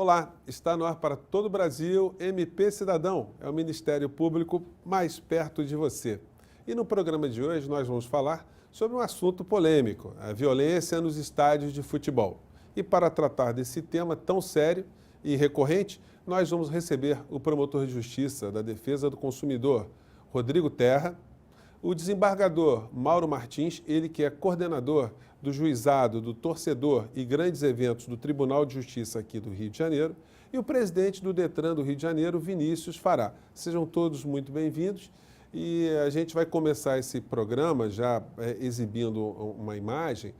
Olá, está no ar para todo o Brasil, MP Cidadão, é o Ministério Público mais perto de você. E no programa de hoje nós vamos falar sobre um assunto polêmico, a violência nos estádios de futebol. E para tratar desse tema tão sério e recorrente, nós vamos receber o promotor de justiça da Defesa do Consumidor, Rodrigo Terra, o desembargador Mauro Martins, ele que é coordenador do Juizado do Torcedor e Grandes Eventos do Tribunal de Justiça aqui do Rio de Janeiro, e o presidente do Detran do Rio de Janeiro, Vinícius Fará. Sejam todos muito bem-vindos e a gente vai começar esse programa já exibindo uma imagem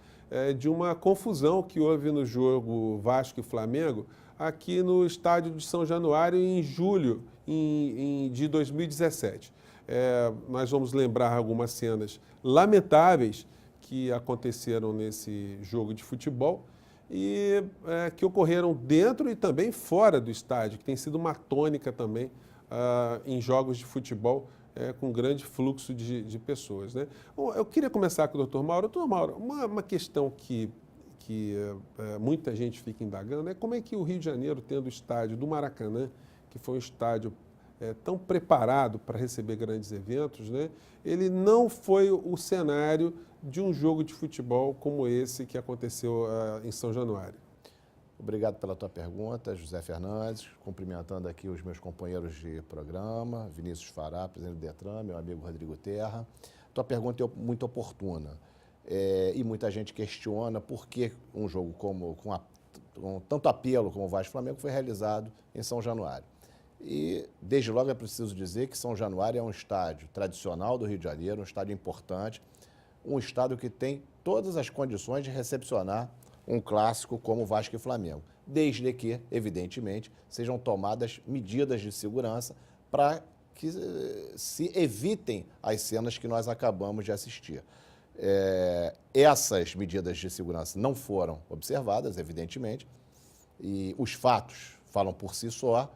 de uma confusão que houve no jogo Vasco e Flamengo aqui no estádio de São Januário em julho de 2017. Nós vamos lembrar algumas cenas lamentáveis que aconteceram nesse jogo de futebol e que ocorreram dentro e também fora do estádio, que tem sido uma tônica também em jogos de futebol com grande fluxo de pessoas, né? Bom, eu queria começar com o doutor Mauro. Doutor Mauro, uma questão que muita gente fica indagando é como é que o Rio de Janeiro, tendo o estádio do Maracanã, que foi um estádio tão preparado para receber grandes eventos, né? Ele não foi o cenário de um jogo de futebol como esse que aconteceu em São Januário. Obrigado pela tua pergunta, José Fernandes, cumprimentando aqui os meus companheiros de programa, Vinícius Fará, presidente do Detran, meu amigo Rodrigo Terra. Tua pergunta é muito oportuna e muita gente questiona por que um jogo com tanto apelo como o Vasco e Flamengo foi realizado em São Januário. E, desde logo, é preciso dizer que São Januário é um estádio tradicional do Rio de Janeiro, um estádio importante, um estádio que tem todas as condições de recepcionar um clássico como o Vasco e Flamengo, desde que, evidentemente, sejam tomadas medidas de segurança para que se evitem as cenas que nós acabamos de assistir. Essas medidas de segurança não foram observadas, evidentemente, e os fatos falam por si só.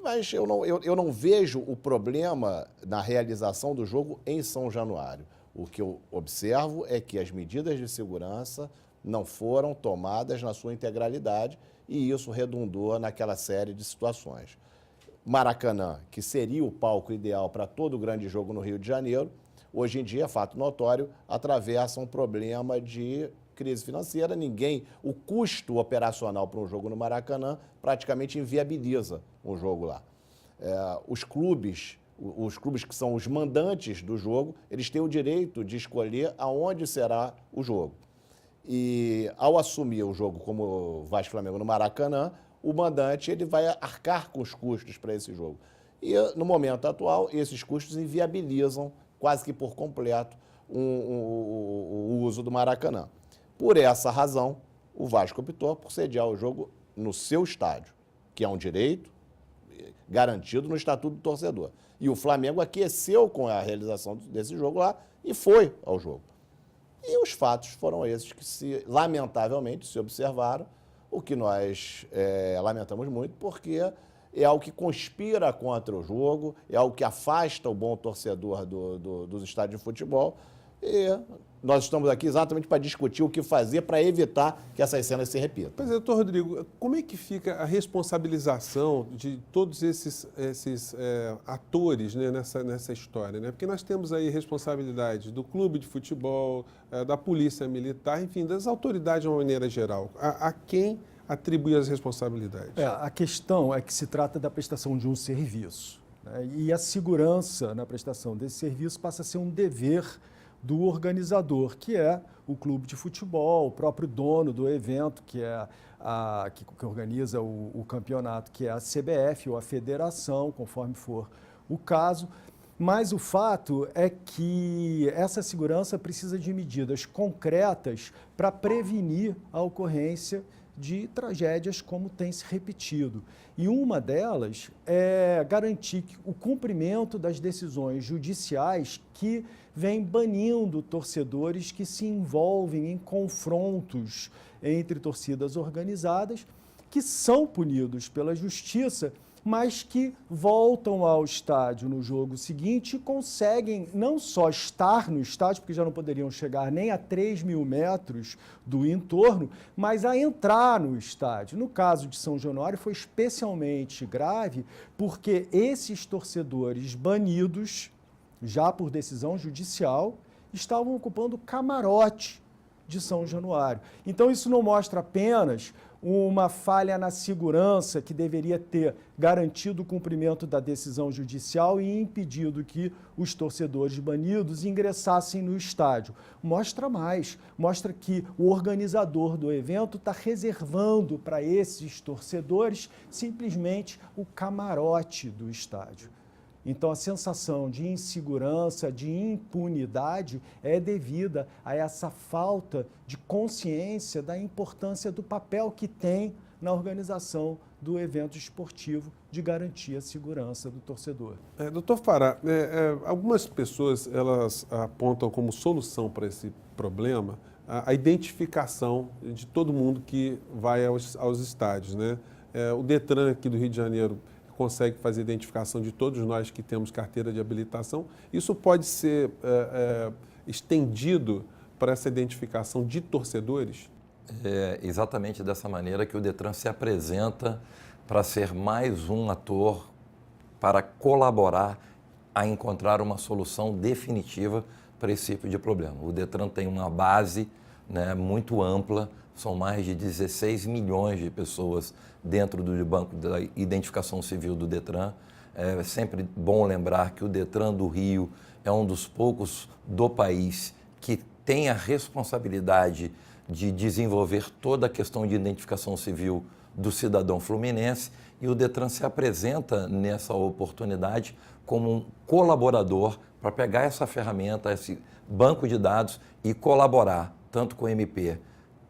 Mas eu não vejo o problema na realização do jogo em São Januário. O que eu observo é que as medidas de segurança não foram tomadas na sua integralidade e isso redundou naquela série de situações. Maracanã, que seria o palco ideal para todo grande jogo no Rio de Janeiro, hoje em dia, fato notório, atravessa um problema de crise financeira. O custo operacional para um jogo no Maracanã praticamente inviabiliza um jogo lá. Os clubes que são os mandantes do jogo, eles têm o direito de escolher aonde será o jogo. E ao assumir o jogo como Vasco e Flamengo no Maracanã, o mandante ele vai arcar com os custos para esse jogo. E no momento atual, esses custos inviabilizam quase que por completo o uso do Maracanã. Por essa razão, o Vasco optou por sediar o jogo no seu estádio, que é um direito garantido no Estatuto do Torcedor. E o Flamengo aqueceu com a realização desse jogo lá e foi ao jogo. E os fatos foram esses que, lamentavelmente, se observaram, o que nós lamentamos muito, porque é algo que conspira contra o jogo, é algo que afasta o bom torcedor dos estádios de futebol. E nós estamos aqui exatamente para discutir o que fazer para evitar que essas cenas se repitam. Pois é, doutor Rodrigo, como é que fica a responsabilização de todos esses atores, né, nessa história, né? Porque nós temos aí responsabilidade do clube de futebol, da polícia militar, enfim, das autoridades de uma maneira geral. A quem atribui as responsabilidades? A questão é que se trata da prestação de um serviço, né? E a segurança na prestação desse serviço passa a ser um dever do organizador, que é o clube de futebol, o próprio dono do evento, que organiza o campeonato, que é a CBF ou a federação, conforme for o caso. Mas o fato é que essa segurança precisa de medidas concretas para prevenir a ocorrência de tragédias como tem se repetido. E uma delas é garantir o cumprimento das decisões judiciais que vêm banindo torcedores que se envolvem em confrontos entre torcidas organizadas, que são punidos pela justiça mas que voltam ao estádio no jogo seguinte e conseguem não só estar no estádio, porque já não poderiam chegar nem a 3 mil metros do entorno, mas a entrar no estádio. No caso de São Januário foi especialmente grave porque esses torcedores banidos, já por decisão judicial, estavam ocupando o camarote de São Januário. Então isso não mostra apenas uma falha na segurança que deveria ter garantido o cumprimento da decisão judicial e impedido que os torcedores banidos ingressassem no estádio. Mostra mais, mostra que o organizador do evento está reservando para esses torcedores simplesmente o camarote do estádio. Então, a sensação de insegurança, de impunidade é devida a essa falta de consciência da importância do papel que tem na organização do evento esportivo de garantir a segurança do torcedor. Doutor Fará, algumas pessoas elas apontam como solução para esse problema a identificação de todo mundo que vai aos estádios, né? O Detran aqui do Rio de Janeiro consegue fazer a identificação de todos nós que temos carteira de habilitação. Isso pode ser estendido para essa identificação de torcedores? É exatamente dessa maneira que o Detran se apresenta para ser mais um ator para colaborar a encontrar uma solução definitiva para esse tipo de problema. O Detran tem uma base, né, muito ampla, são mais de 16 milhões de pessoas dentro do banco da identificação civil do Detran. É sempre bom lembrar que o Detran do Rio é um dos poucos do país que tem a responsabilidade de desenvolver toda a questão de identificação civil do cidadão fluminense, e o Detran se apresenta nessa oportunidade como um colaborador para pegar essa ferramenta, esse banco de dados e colaborar tanto com o MP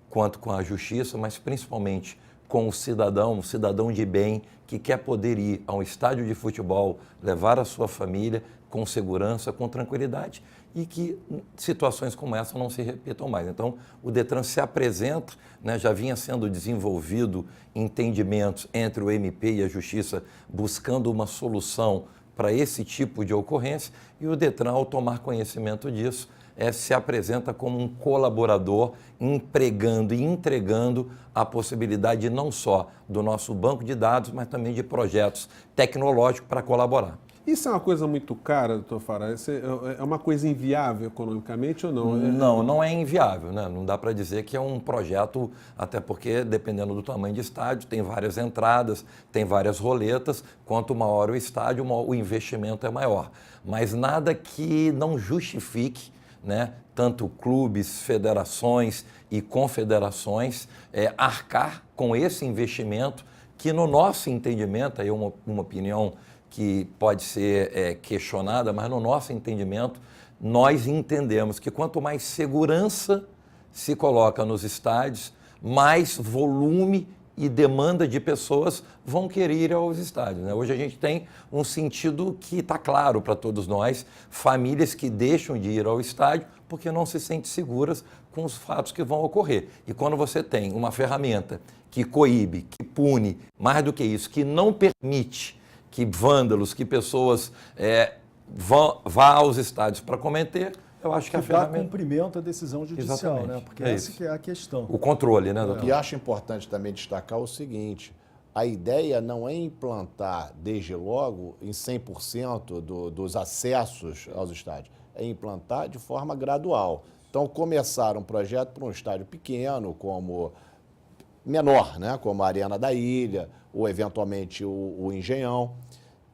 quanto com a Justiça, mas principalmente com o cidadão de bem que quer poder ir a um estádio de futebol, levar a sua família com segurança, com tranquilidade, e que situações como essa não se repitam mais. Então, o Detran se apresenta, né, já vinha sendo desenvolvido entendimentos entre o MP e a Justiça buscando uma solução para esse tipo de ocorrência, e o Detran, ao tomar conhecimento disso, se apresenta como um colaborador, empregando e entregando a possibilidade não só do nosso banco de dados, mas também de projetos tecnológicos para colaborar. Isso é uma coisa muito cara, doutor Fará? É uma coisa inviável economicamente ou não? Não é inviável, né? Não dá para dizer que é um projeto, até porque, dependendo do tamanho de estádio, tem várias entradas, tem várias roletas. Quanto maior o estádio, o investimento é maior. Mas nada que não justifique, né, tanto clubes, federações e confederações arcar com esse investimento que, no nosso entendimento, aí uma opinião que pode ser questionada, mas no nosso entendimento, nós entendemos que quanto mais segurança se coloca nos estádios, mais volume e demanda de pessoas vão querer ir aos estádios, né? Hoje a gente tem um sentido que está claro para todos nós, famílias que deixam de ir ao estádio porque não se sentem seguras com os fatos que vão ocorrer. E quando você tem uma ferramenta que coíbe, que pune, mais do que isso, que não permite que vândalos, que pessoas vá aos estádios para cometer, eu acho que a ferramenta... dá cumprimento à decisão judicial, exatamente, né? Porque essa que é a questão. O controle, né, doutor? E acho importante também destacar o seguinte, a ideia não é implantar, desde logo, em 100% dos acessos aos estádios, é implantar de forma gradual. Então, começar um projeto para um estádio pequeno, menor, né? Como a Arena da Ilha, ou eventualmente o Engenhão,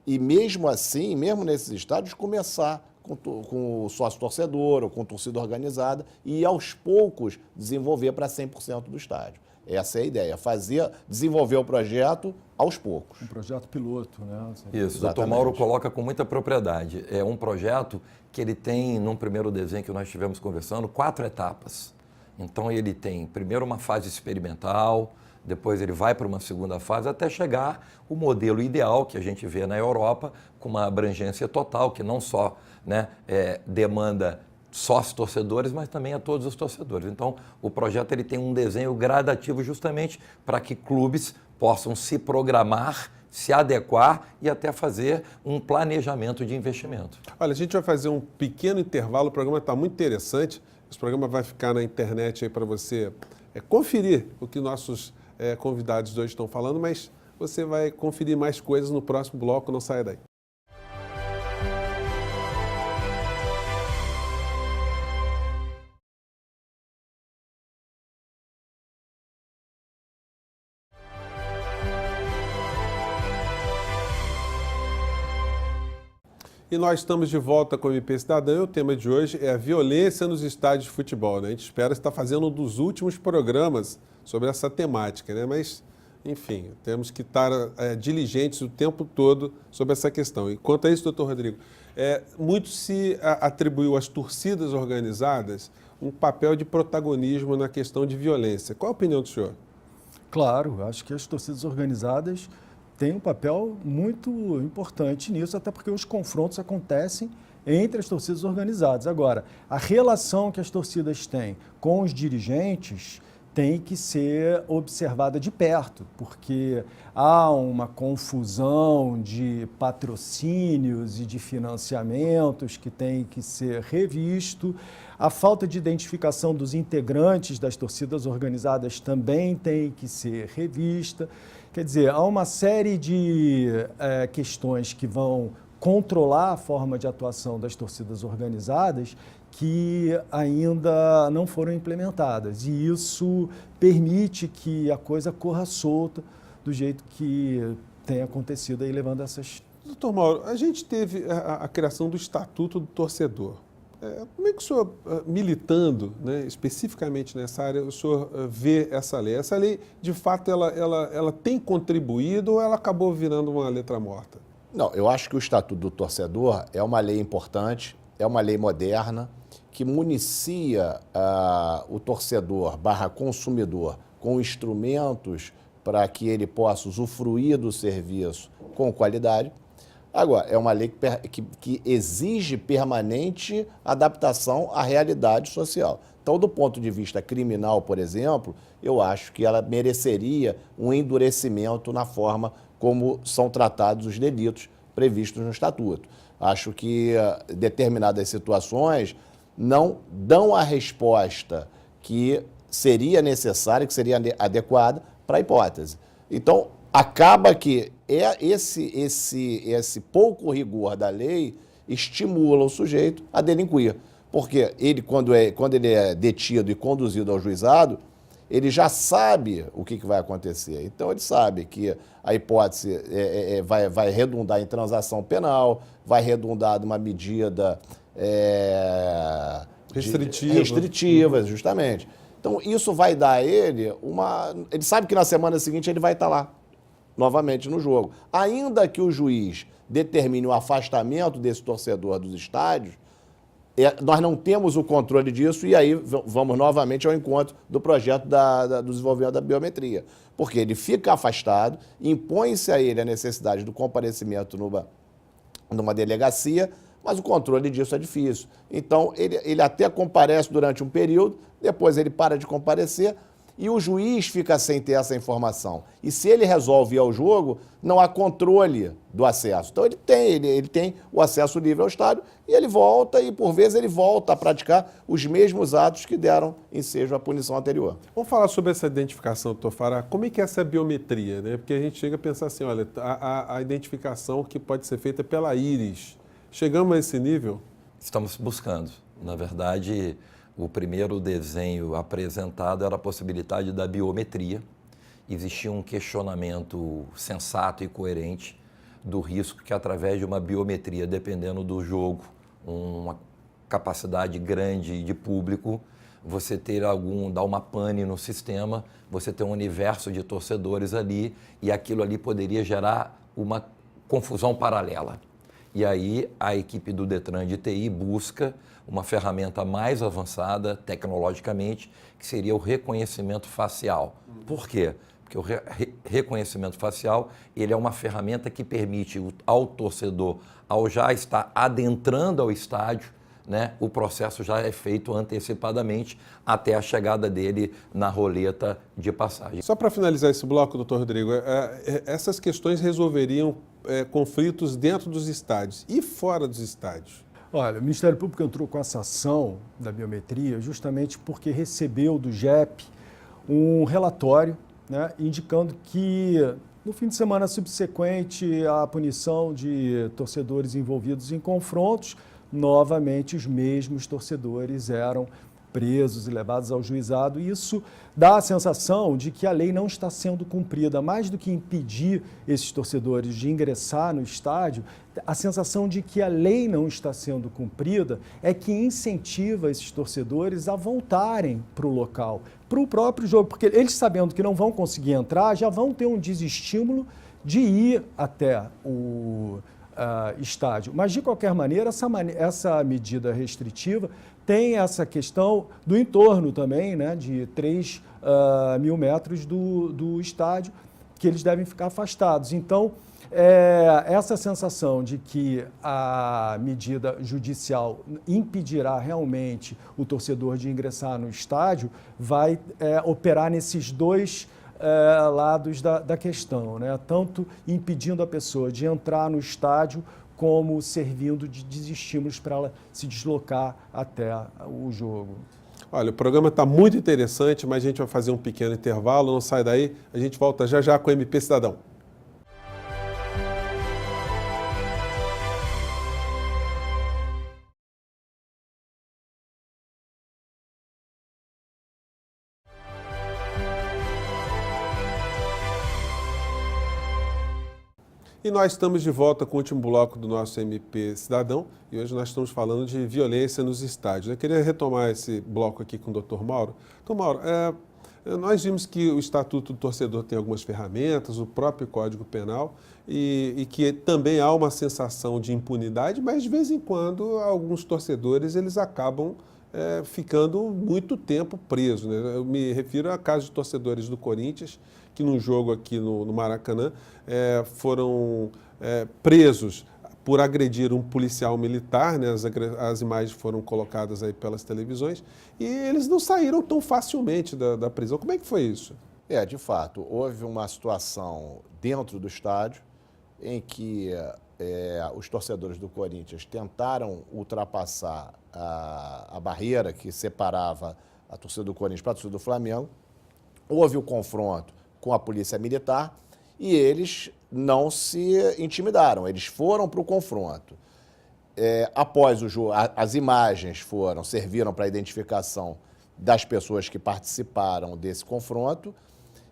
e mesmo assim, mesmo nesses estádios, começar com o sócio-torcedor ou com torcida organizada e, aos poucos, desenvolver para 100% do estádio. Essa é a ideia, desenvolver o projeto aos poucos. Um projeto piloto, né? Isso, o doutor Mauro coloca com muita propriedade. É um projeto que ele tem, num primeiro desenho que nós estivemos conversando, 4 etapas. Então, ele tem, primeiro, uma fase experimental, depois ele vai para uma segunda fase, até chegar o modelo ideal que a gente vê na Europa, com uma abrangência total, que não só, né, demanda sócios-torcedores, mas também a todos os torcedores. Então, o projeto ele tem um desenho gradativo justamente para que clubes possam se programar se adequar e até fazer um planejamento de investimento. Olha, a gente vai fazer um pequeno intervalo, o programa está muito interessante. Esse programa vai ficar na internet aí para você conferir o que nossos convidados de hoje estão falando, mas você vai conferir mais coisas no próximo bloco, não saia daí. E nós estamos de volta com o MP Cidadão e o tema de hoje é a violência nos estádios de futebol, né? A gente espera estar fazendo um dos últimos programas sobre essa temática, né? Mas, enfim, temos que estar diligentes o tempo todo sobre essa questão. E quanto a isso, doutor Rodrigo, muito se atribuiu às torcidas organizadas um papel de protagonismo na questão de violência. Qual a opinião do senhor? Claro, acho que as torcidas organizadas tem um papel muito importante nisso, até porque os confrontos acontecem entre as torcidas organizadas. Agora, a relação que as torcidas têm com os dirigentes tem que ser observada de perto, porque há uma confusão de patrocínios e de financiamentos que tem que ser revisto. A falta de identificação dos integrantes das torcidas organizadas também tem que ser revista. Quer dizer, há uma série de questões que vão controlar a forma de atuação das torcidas organizadas que ainda não foram implementadas. E isso permite que a coisa corra solta do jeito que tem acontecido aí, levando essas... Doutor Mauro, a gente teve a criação do Estatuto do Torcedor. Como é que o senhor, militando, né, especificamente nessa área, o senhor vê essa lei? Essa lei, de fato, ela tem contribuído ou ela acabou virando uma letra morta? Não, eu acho que o Estatuto do Torcedor é uma lei importante, é uma lei moderna, que municia o torcedor / consumidor com instrumentos para que ele possa usufruir do serviço com qualidade. Agora, é uma lei que exige permanente adaptação à realidade social. Então, do ponto de vista criminal, por exemplo, eu acho que ela mereceria um endurecimento na forma como são tratados os delitos previstos no Estatuto. Acho que determinadas situações não dão a resposta que seria necessária, que seria adequada para a hipótese. Então, acaba que esse pouco rigor da lei estimula o sujeito a delinquir. Porque ele, quando ele é detido e conduzido ao juizado, ele já sabe o que vai acontecer. Então, ele sabe que a hipótese vai redundar em transação penal, vai redundar numa medida restritiva, justamente. Então, isso vai dar a ele Ele sabe que na semana seguinte ele vai estar lá, novamente no jogo. Ainda que o juiz determine o afastamento desse torcedor dos estádios, nós não temos o controle disso e aí vamos novamente ao encontro do projeto do desenvolvimento da biometria. Porque ele fica afastado, impõe-se a ele a necessidade do comparecimento numa delegacia, mas o controle disso é difícil. Então, ele até comparece durante um período, depois ele para de comparecer e o juiz fica sem ter essa informação. E se ele resolve ir ao jogo, não há controle do acesso. Então, ele tem o acesso livre ao estádio e ele volta e, por vezes, ele volta a praticar os mesmos atos que deram ensejo à punição anterior. Vamos falar sobre essa identificação, doutor Fará. Como é que é essa biometria, né? Porque a gente chega a pensar assim, olha, a identificação que pode ser feita pela íris. Chegamos a esse nível? Estamos buscando. Na verdade, o primeiro desenho apresentado era a possibilidade da biometria. Existia um questionamento sensato e coerente do risco que, através de uma biometria, dependendo do jogo, uma capacidade grande de público, você dar uma pane no sistema, você ter um universo de torcedores ali e aquilo ali poderia gerar uma confusão paralela. E aí a equipe do Detran de TI busca uma ferramenta mais avançada tecnologicamente, que seria o reconhecimento facial. Por quê? Porque o reconhecimento facial ele é uma ferramenta que permite ao torcedor, ao já estar adentrando ao estádio, né, o processo já é feito antecipadamente até a chegada dele na roleta de passagem. Só para finalizar esse bloco, doutor Rodrigo, essas questões resolveriam conflitos dentro dos estádios e fora dos estádios? Olha, o Ministério Público entrou com essa ação da biometria justamente porque recebeu do GEP um relatório, né, indicando que no fim de semana subsequente à punição de torcedores envolvidos em confrontos, novamente os mesmos torcedores eram presos e levados ao juizado. Isso dá a sensação de que a lei não está sendo cumprida. Mais do que impedir esses torcedores de ingressar no estádio, a sensação de que a lei não está sendo cumprida é que incentiva esses torcedores a voltarem para o local, para o próprio jogo, porque eles, sabendo que não vão conseguir entrar, já vão ter um desestímulo de ir até o estádio. Mas, de qualquer maneira, essa medida restritiva tem essa questão do entorno também, né, de 3.000 metros do estádio, que eles devem ficar afastados. Então, essa sensação de que a medida judicial impedirá realmente o torcedor de ingressar no estádio vai operar nesses dois lados da questão, né? Tanto impedindo a pessoa de entrar no estádio, como servindo de desestímulos para ela se deslocar até o jogo. Olha, o programa está muito interessante, mas a gente vai fazer um pequeno intervalo, não sai daí, a gente volta já já com o MP Cidadão. E nós estamos de volta com o último bloco do nosso MP Cidadão e hoje nós estamos falando de violência nos estádios. Eu queria retomar esse bloco aqui com o Dr. Mauro. Dr. Mauro, nós vimos que o Estatuto do Torcedor tem algumas ferramentas, o próprio Código Penal, e que também há uma sensação de impunidade, mas de vez em quando alguns torcedores eles acabam ficando muito tempo presos, né? Eu me refiro a casos de torcedores do Corinthians que num jogo aqui no Maracanã foram presos por agredir um policial militar, né? As imagens foram colocadas aí pelas televisões e eles não saíram tão facilmente da prisão. Como é que foi isso? De fato, houve uma situação dentro do estádio em que os torcedores do Corinthians tentaram ultrapassar a barreira que separava a torcida do Corinthians para a torcida do Flamengo. Houve o confronto com a polícia militar e eles não se intimidaram, eles foram para o confronto. Após o jogo, as imagens serviram para a identificação das pessoas que participaram desse confronto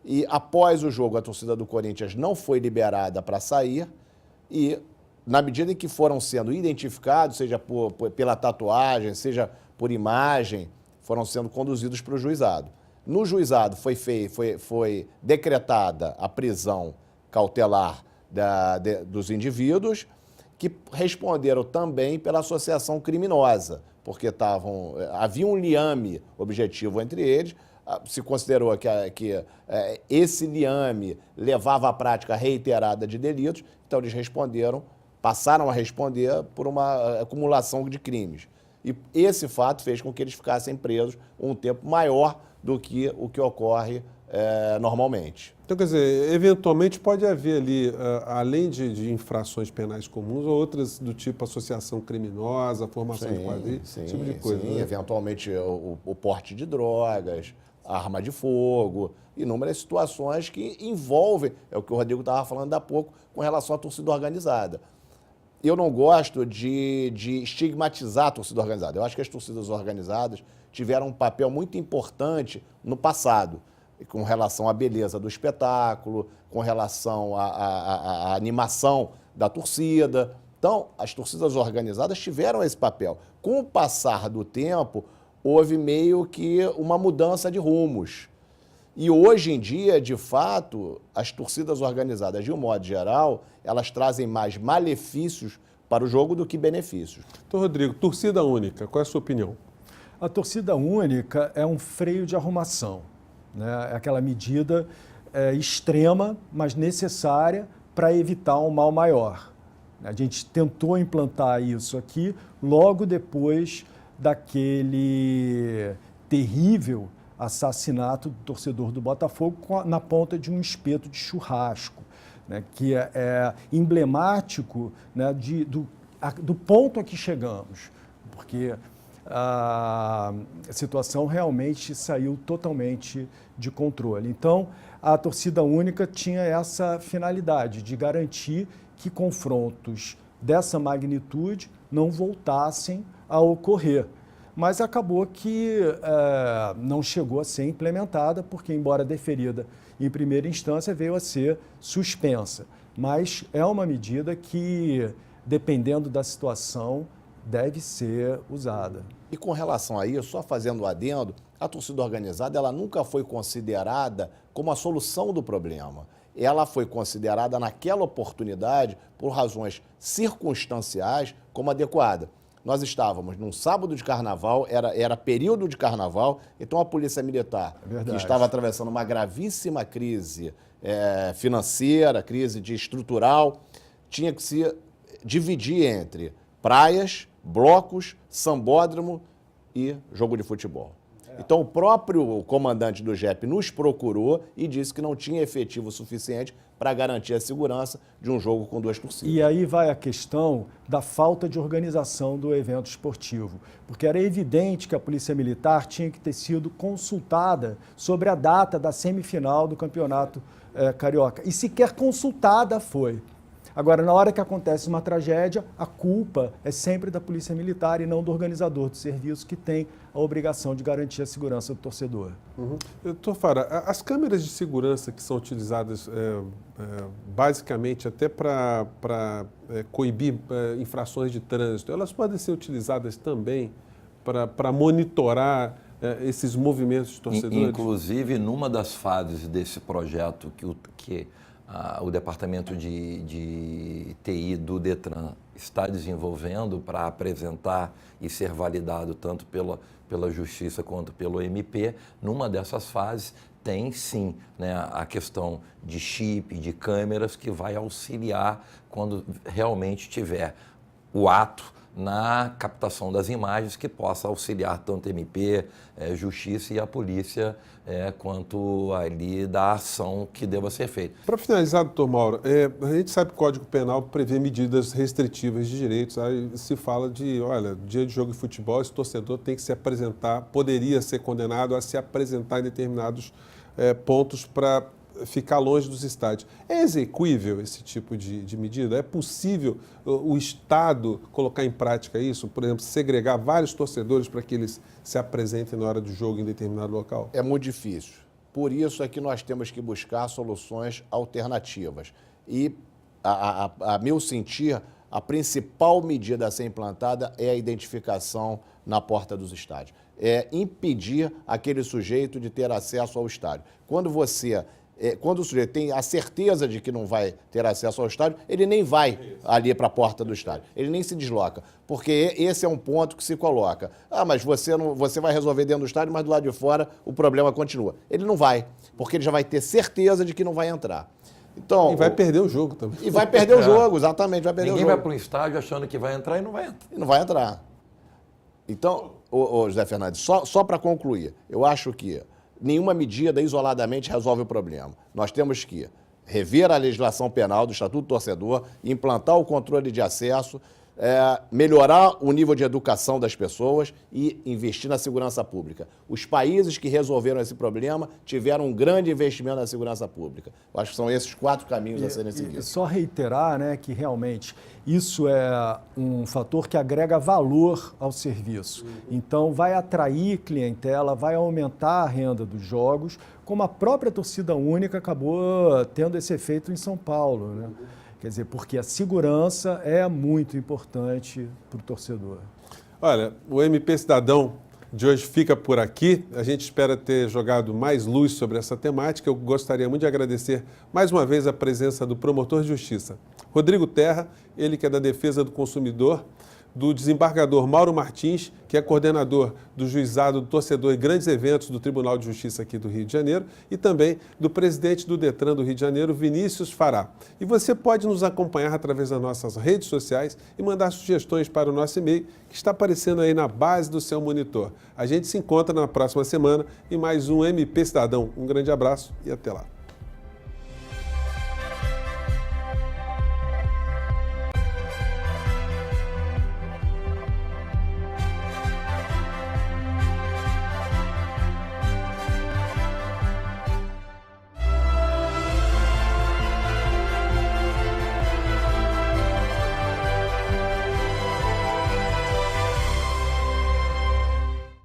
e após o jogo a torcida do Corinthians não foi liberada para sair e na medida em que foram sendo identificados, seja pela tatuagem, seja por imagem, foram sendo conduzidos para o juizado. No juizado foi decretada a prisão cautelar dos indivíduos que responderam também pela associação criminosa, porque havia um liame objetivo entre eles, se considerou que esse liame levava à prática reiterada de delitos, então eles passaram a responder por uma acumulação de crimes. E esse fato fez com que eles ficassem presos um tempo maior do que o que ocorre normalmente. Então, quer dizer, eventualmente pode haver ali, além de infrações penais comuns, outras do tipo associação criminosa, formação de quadrilha, esse tipo de coisa. Sim, né? Eventualmente o porte de drogas, arma de fogo, inúmeras situações que envolvem, é o que o Rodrigo estava falando há pouco, com relação à torcida organizada. Eu não gosto de estigmatizar a torcida organizada. Eu acho que as torcidas organizadas tiveram um papel muito importante no passado, com relação à beleza do espetáculo, com relação à animação da torcida. Então, as torcidas organizadas tiveram esse papel. Com o passar do tempo, houve meio que uma mudança de rumos. E hoje em dia, de fato, as torcidas organizadas, de um modo geral, elas trazem mais malefícios para o jogo do que benefícios. Então, Rodrigo, torcida única, qual é a sua opinião? A torcida única é um freio de arrumação, né? É aquela medida extrema, mas necessária para evitar um mal maior. A gente tentou implantar isso aqui logo depois daquele terrível assassinato do torcedor do Botafogo na ponta de um espeto de churrasco, né, que é emblemático, né, do ponto a que chegamos, porque a situação realmente saiu totalmente de controle. Então, a torcida única tinha essa finalidade de garantir que confrontos dessa magnitude não voltassem a ocorrer. Mas acabou que não chegou a ser implementada, porque, embora deferida em primeira instância, veio a ser suspensa. Mas é uma medida que, dependendo da situação, deve ser usada. E com relação a isso, só fazendo o adendo, a torcida organizada ela nunca foi considerada como a solução do problema. Ela foi considerada naquela oportunidade, por razões circunstanciais, como adequada. Nós estávamos num sábado de carnaval, era período de carnaval, então a Polícia Militar, que estava atravessando uma gravíssima crise financeira, crise estrutural, tinha que se dividir entre praias, blocos, sambódromo e jogo de futebol. Então, o próprio comandante do JEP nos procurou e disse que não tinha efetivo suficiente para garantir a segurança de um jogo com 2 torcidas. E aí vai a questão da falta de organização do evento esportivo, porque era evidente que a Polícia Militar tinha que ter sido consultada sobre a data da semifinal do Campeonato Carioca, e sequer consultada foi. Agora, na hora que acontece uma tragédia, a culpa é sempre da Polícia Militar e não do organizador do serviço, que tem a obrigação de garantir a segurança do torcedor. Doutor Fara, as câmeras de segurança que são utilizadas basicamente até para coibir infrações de trânsito, elas podem ser utilizadas também para monitorar esses movimentos de torcedores? Inclusive, numa das fases desse projeto que o Departamento de TI do DETRAN está desenvolvendo para apresentar e ser validado tanto pela Justiça quanto pelo MP, numa dessas fases tem sim, né, a questão de chip, de câmeras, que vai auxiliar quando realmente tiver o ato na captação das imagens, que possa auxiliar tanto MP, Justiça e a Polícia quanto ali da ação que deva ser feita. Para finalizar, doutor Mauro, a gente sabe que o Código Penal prevê medidas restritivas de direitos. Aí se fala de, olha, dia de jogo de futebol, esse torcedor tem que se apresentar, poderia ser condenado a se apresentar em determinados pontos para ficar longe dos estádios. É execuível esse tipo de medida? É possível o Estado colocar em prática isso? Por exemplo, segregar vários torcedores para que eles se apresentem na hora do jogo em determinado local? É muito difícil. Por isso é que nós temos que buscar soluções alternativas. E, a meu sentir, a principal medida a ser implantada é a identificação na porta dos estádios. É impedir aquele sujeito de ter acesso ao estádio. Quando o sujeito tem a certeza de que não vai ter acesso ao estádio, ele nem vai ali para a porta do estádio, ele nem se desloca, porque esse é um ponto que se coloca. Ah, mas você vai resolver dentro do estádio, mas do lado de fora o problema continua. Ele não vai, porque ele já vai ter certeza de que não vai entrar. Então, e vai perder o jogo também. E vai perder o jogo, exatamente, vai perder o jogo. Ninguém vai para um estádio achando que vai entrar e não vai entrar. E não vai entrar. Então, José Fernandes, só para concluir, eu acho que nenhuma medida isoladamente resolve o problema. Nós temos que rever a legislação penal do Estatuto do Torcedor, implantar o controle de acesso, melhorar o nível de educação das pessoas e investir na segurança pública. Os países que resolveram esse problema tiveram um grande investimento na segurança pública. Eu acho que são esses 4 caminhos a serem seguidos. Só reiterar, né, que realmente isso é um fator que agrega valor ao serviço. Então, vai atrair clientela, vai aumentar a renda dos jogos, como a própria torcida única acabou tendo esse efeito em São Paulo, né? Quer dizer, porque a segurança é muito importante para o torcedor. Olha, o MP Cidadão de hoje fica por aqui. A gente espera ter jogado mais luz sobre essa temática. Eu gostaria muito de agradecer mais uma vez a presença do promotor de justiça, Rodrigo Terra, ele que é da Defesa do Consumidor do desembargador Mauro Martins, que é coordenador do Juizado do Torcedor e Grandes Eventos do Tribunal de Justiça aqui do Rio de Janeiro, e também do presidente do Detran do Rio de Janeiro, Vinícius Fará. E você pode nos acompanhar através das nossas redes sociais e mandar sugestões para o nosso e-mail, que está aparecendo aí na base do seu monitor. A gente se encontra na próxima semana em mais um MP Cidadão. Um grande abraço e até lá.